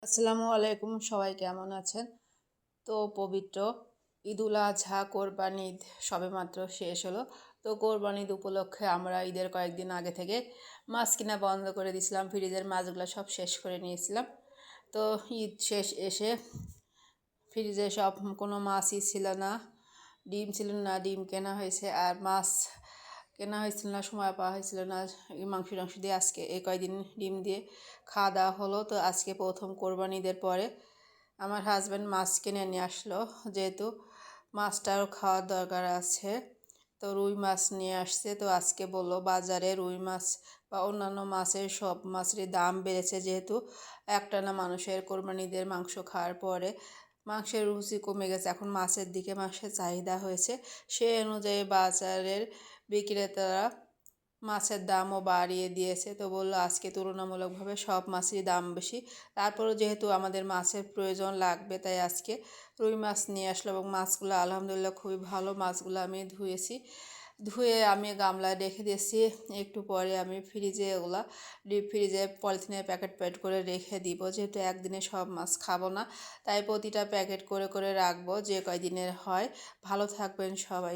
আসসালামু আলাইকুম, সবাই কেমন আছেন? তো পবিত্র ঈদুল আজহা কোরবানি ঈদ সবেমাত্র শেষ হলো। তো কোরবানি ঈদ উপলক্ষে আমরা ঈদের কয়েকদিন আগে থেকে মাছ কিনা বন্ধ করে দিয়েছিলাম, ফ্রিজের মাছগুলো সব শেষ করে নিয়েছিলাম। তো ঈদ শেষ এসে ফ্রিজে সব কোনো মাছই ছিল না, ডিম ছিল না, ডিম কেনা হয়েছে আর মাছ কেনা হয়েছিল না, সময় পাওয়া হয়েছিল না এই মাংস দিয়ে। আজকে এই কয়দিন ডিম দিয়ে খাওয়া দাওয়া হলো। তো আজকে প্রথম কোরবানি ঈদের পরে আমার হাজব্যান্ড মাছ কিনে নিয়ে আসলো, যেহেতু মাছটাও খাওয়ার দরকার আছে। তো রুই মাছ নিয়ে আসছে। তো আজকে বললো বাজারে রুই মাছ বা অন্যান্য মাছের সব মাছেরই দাম বেড়েছে, যেহেতু একটানা মানুষের কোরবানি ঈদের মাংস খাওয়ার পরে মাংসের রুচি কমে গেছে, এখন মাছের দিকে মাংসের চাহিদা হয়েছে। সেই অনুযায়ী বাজারের বিক্রেতারা মাছের দামও বাড়িয়ে দিয়েছে। তো বললো আজকে তুলনামূলকভাবে সব মাছেরই দাম বেশি, তারপরেও যেহেতু আমাদের মাছের প্রয়োজন লাগবে তাই আজকে রুই মাছ নিয়ে আসলো। এবং মাছগুলো আলহামদুলিল্লাহ খুবই ভালো। মাছগুলো আমি ধুয়ে আমি গামলায় রেখে দিয়েছি। একটু পরে আমি ফ্রিজে ওগুলা ডিপ ফ্রিজে পলিথিনের প্যাকেট করে রেখে দিব, যেহেতু একদিনে সব মাছ খাবো না, তাই প্রতিটা প্যাকেট করে রাখবো যে কয়দিনের হয়। ভালো থাকবেন সবাই।